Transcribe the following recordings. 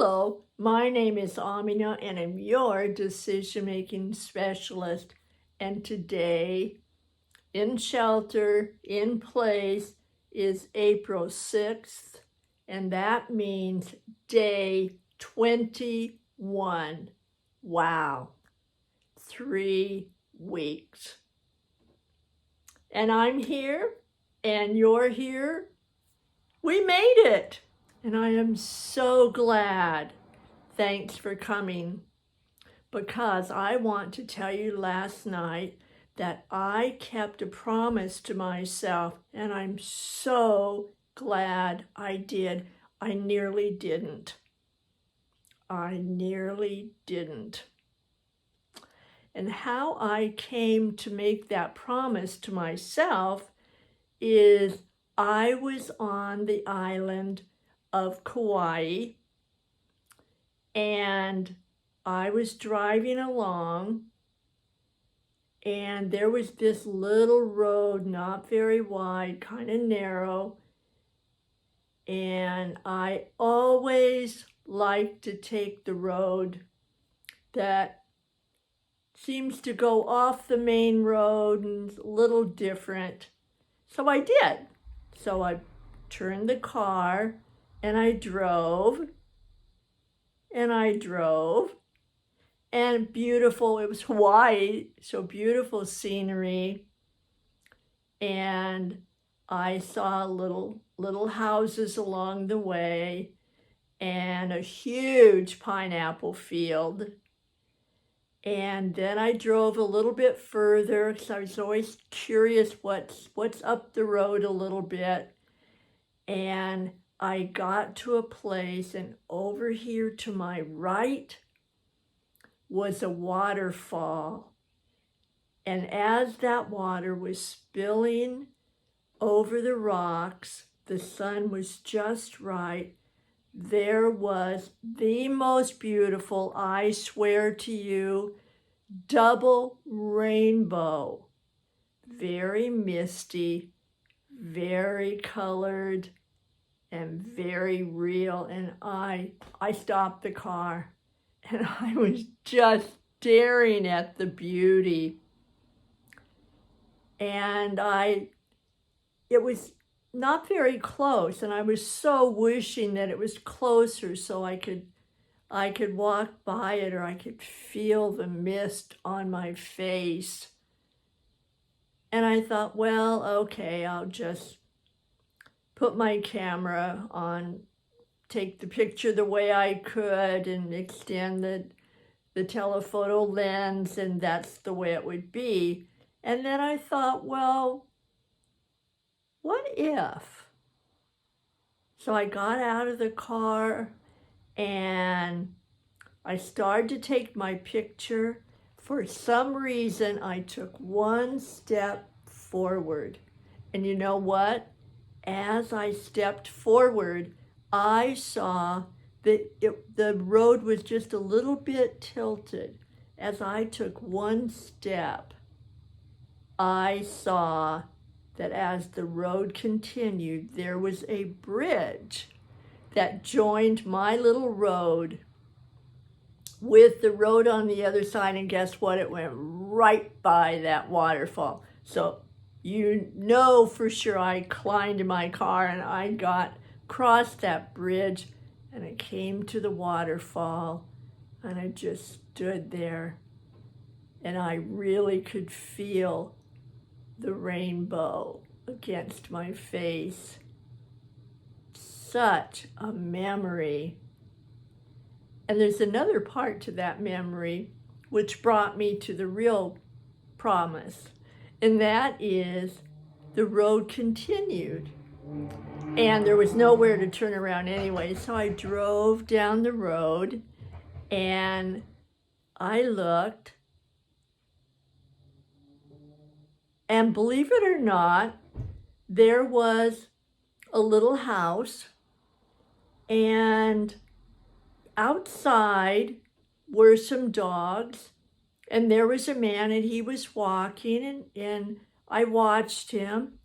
Hello, my name is Amina and I'm your decision-making specialist. And today, in shelter, in place, is April 6th, and that means day 21. Wow, 3 weeks. And I'm here, and you're here. We made it, and I am so glad. Thanks for coming, because I want to tell you last night that I kept a promise to myself, and I'm so glad I did. I nearly didn't. And how I came to make that promise to myself is I was on the island of Kauai, and I was driving along, and there was this little road, not very wide, kind of narrow, and I always like to take the road that seems to go off the main road and is a little different. So I did. So I turned the car and I drove. And beautiful, it was Hawaii, so beautiful scenery. And I saw little houses along the way and a huge pineapple field. And then I drove a little bit further because I was always curious what's up the road a little bit. And I got to a place, and over here to my right was a waterfall. And as that water was spilling over the rocks, the sun was just right. There was the most beautiful, I swear to you, double rainbow. Very misty, very colored, and very real. And I stopped the car, and I was just staring at the beauty. And it was not very close, and I was so wishing that it was closer so I could walk by it, or I could feel the mist on my face. And I thought, well, okay, I'll just put my camera on, take the picture the way I could, and extend the telephoto lens, and that's the way it would be. And then I thought, well, what if? So I got out of the car and I started to take my picture. For some reason, I took one step forward. And you know what? As I stepped forward, I saw that the road was just a little bit tilted. As I took one step, I saw that as the road continued, there was a bridge that joined my little road with the road on the other side, and guess what? It went right by that waterfall. So you know for sure I climbed in my car and I crossed that bridge, and I came to the waterfall, and I just stood there, and I really could feel the rainbow against my face. Such a memory. And there's another part to that memory which brought me to the real promise, and that is the road continued. And there was nowhere to turn around anyway, so I drove down the road, and I looked, and believe it or not, there was a little house, and outside were some dogs, and there was a man, and he was walking, and I watched him,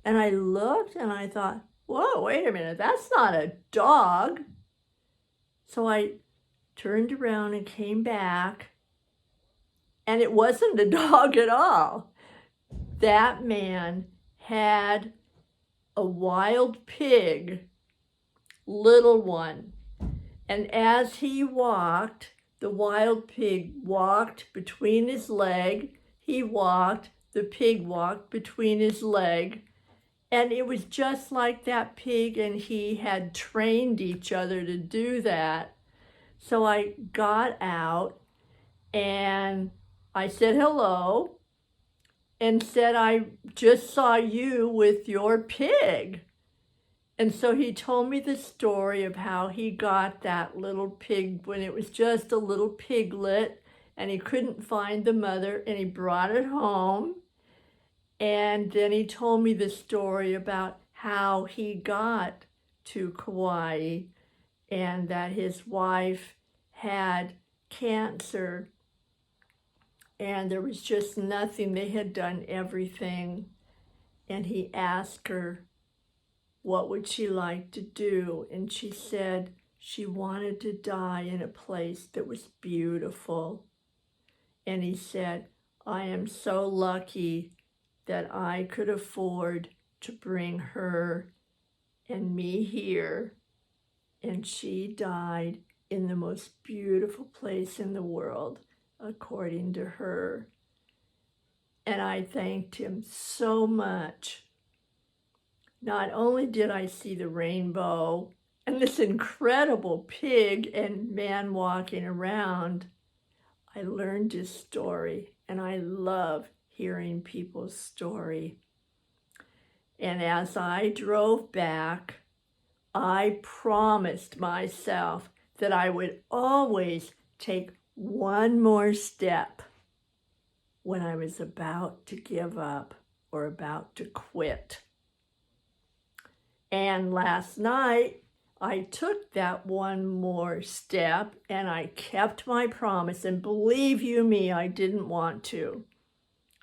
and I looked, and I thought, whoa, wait a minute, that's not a dog. So I turned around and came back, and it wasn't a dog at all. That man had a wild pig, little one. And as he walked, the wild pig walked between his leg. He walked, the pig walked between his leg. And it was just like that pig and he had trained each other to do that. So I got out and I said hello and said, I just saw you with your pig. And so he told me the story of how he got that little pig when it was just a little piglet and he couldn't find the mother and he brought it home. And then he told me the story about how he got to Kauai and that his wife had cancer and there was just nothing. They had done everything. And he asked her, what would she like to do? And she said she wanted to die in a place that was beautiful. And he said, I am so lucky that I could afford to bring her and me here. And she died in the most beautiful place in the world, according to her. And I thanked him so much. Not only did I see the rainbow and this incredible pig and man walking around, I learned his story, and I love hearing people's story. And as I drove back, I promised myself that I would always take one more step when I was about to give up or about to quit. And last night, I took that one more step and I kept my promise. And believe you me, I didn't want to.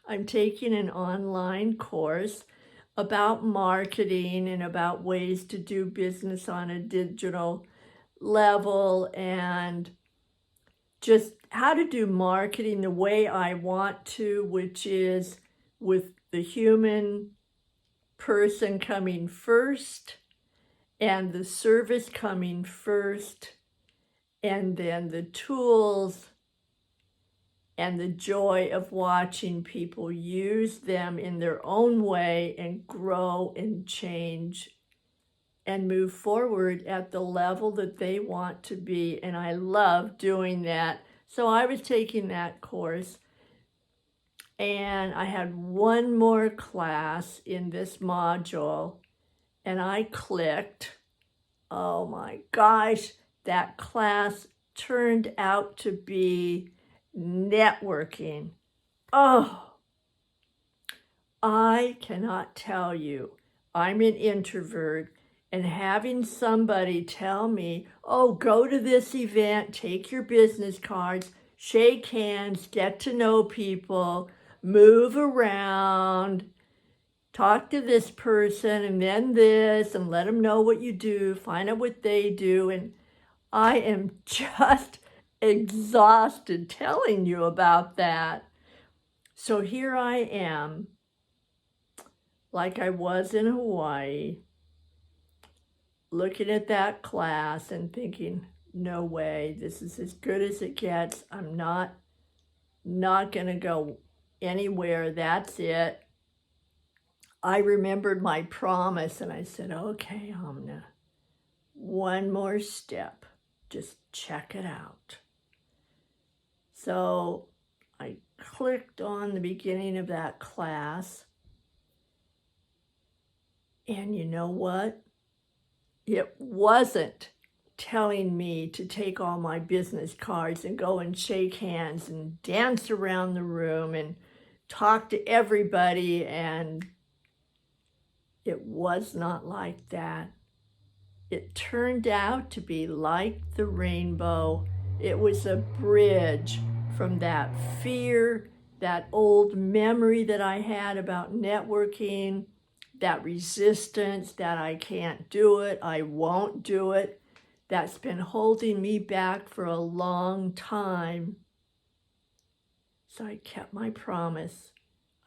I'm taking an online course about marketing and about ways to do business on a digital level and just how to do marketing the way I want to, which is with the human person coming first and the service coming first, and then the tools and the joy of watching people use them in their own way and grow and change and move forward at the level that they want to be. And I love doing that. So I was taking that course. And I had one more class in this module, and I clicked. Oh my gosh, that class turned out to be networking. Oh, I cannot tell you. I'm an introvert, and having somebody tell me, oh, go to this event, take your business cards, shake hands, get to know people, move around, talk to this person and then this, and let them know what you do, find out what they do. And I am just exhausted telling you about that. So here I am, like I was in Hawaii, looking at that class and thinking, no way, this is as good as it gets. I'm not going to go anywhere. That's it. I remembered my promise and I said, okay, Amna, one more step. Just check it out. So I clicked on the beginning of that class. And you know what? It wasn't telling me to take all my business cards and go and shake hands and dance around the room and talk to everybody. And it was not like that. It turned out to be like the rainbow. It was a bridge from that fear, that old memory that I had about networking, that resistance that I can't do it, I won't do it, that's been holding me back for a long time. So I kept my promise.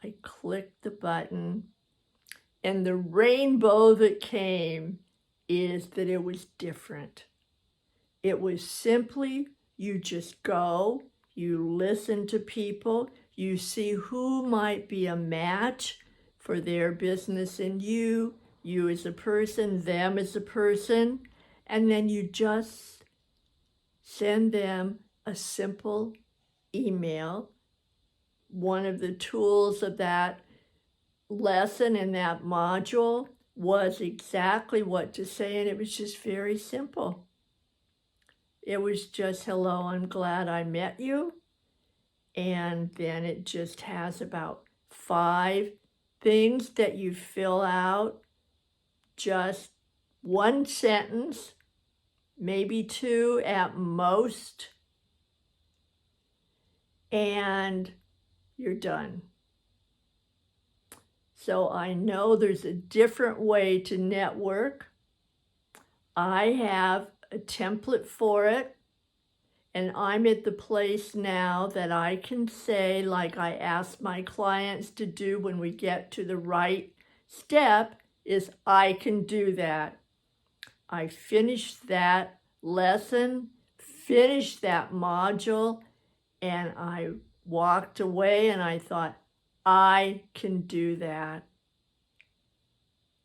I clicked the button, and the rainbow that came is that it was different. It was simply, you just go, you listen to people, you see who might be a match for their business and you as a person, them as a person, and then you just send them a simple email. One of the tools of that lesson in that module was exactly what to say, and it was just very simple. It was just, hello, I'm glad I met you. And then it just has about 5 things that you fill out, just 1 sentence, maybe 2 at most, and you're done. So I know there's a different way to network. I have a template for it, and I'm at the place now that I can say, like I ask my clients to do when we get to the right step, is I can do that. I finished that lesson, finished that module, and I walked away and I thought, I can do that.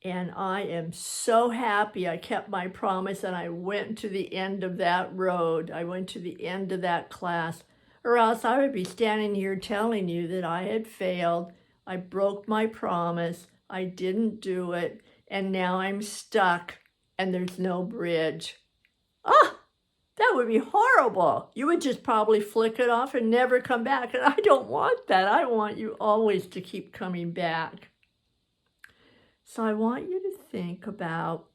And I am so happy I kept my promise and I went to the end of that road. I went to the end of that class, or else I would be standing here telling you that I had failed. I broke my promise. I didn't do it. And now I'm stuck and there's no bridge. Ah, that would be horrible. You would just probably flick it off and never come back. And I don't want that. I want you always to keep coming back. So I want you to think about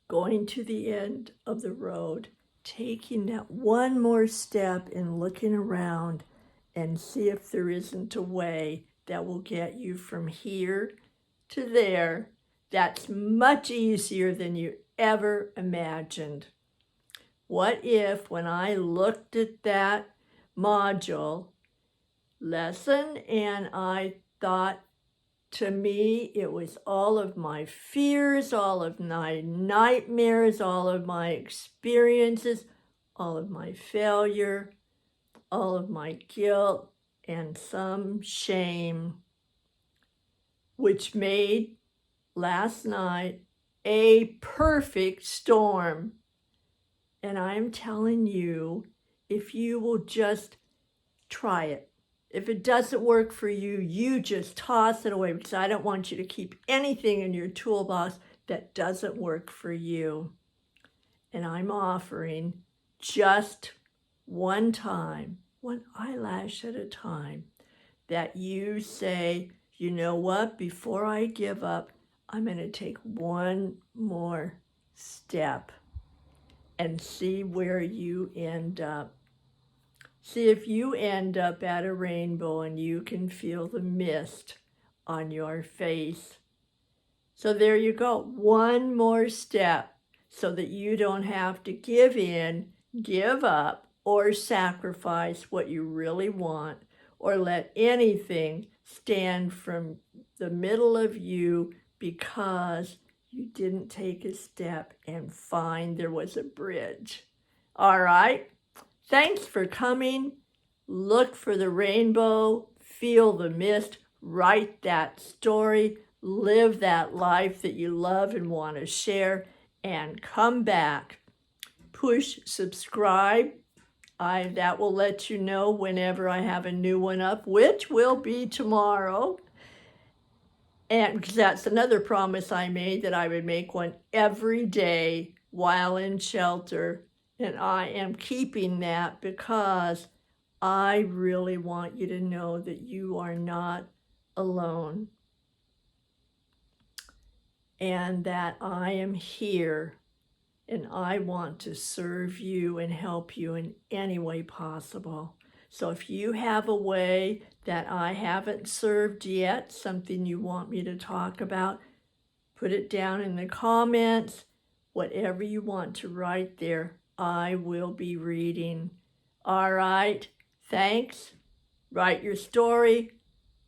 going to the end of the road, taking that one more step and looking around and see if there isn't a way that will get you from here to there. That's much easier than you ever imagined. What if when I looked at that module lesson and I thought, to me, it was all of my fears, all of my nightmares, all of my experiences, all of my failure, all of my guilt, and some shame, which made last night a perfect storm. And I'm telling you, if you will just try it. If it doesn't work for you, you just toss it away, because I don't want you to keep anything in your toolbox that doesn't work for you. And I'm offering just one time, one eyelash at a time, that you say, you know what, before I give up, I'm going to take one more step and see where you end up. See if you end up at a rainbow and you can feel the mist on your face. So there you go, one more step so that you don't have to give in, give up, or sacrifice what you really want, or let anything stand from the middle of you because you didn't take a step and find there was a bridge. All right? Thanks for coming. Look for the rainbow, feel the mist, write that story, live that life that you love and want to share, and come back. Push subscribe. That will let you know whenever I have a new one up, which will be tomorrow. And because that's another promise I made, that I would make one every day while in shelter. And I am keeping that because I really want you to know that you are not alone. And that I am here and I want to serve you and help you in any way possible. So if you have a way that I haven't served yet, something you want me to talk about, put it down in the comments. whatever you want to write there, I will be reading. All right, thanks. Write your story,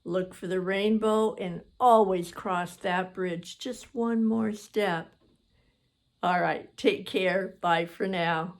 look for the rainbow, and always cross that bridge. Just one more step. All right, take care. Bye for now.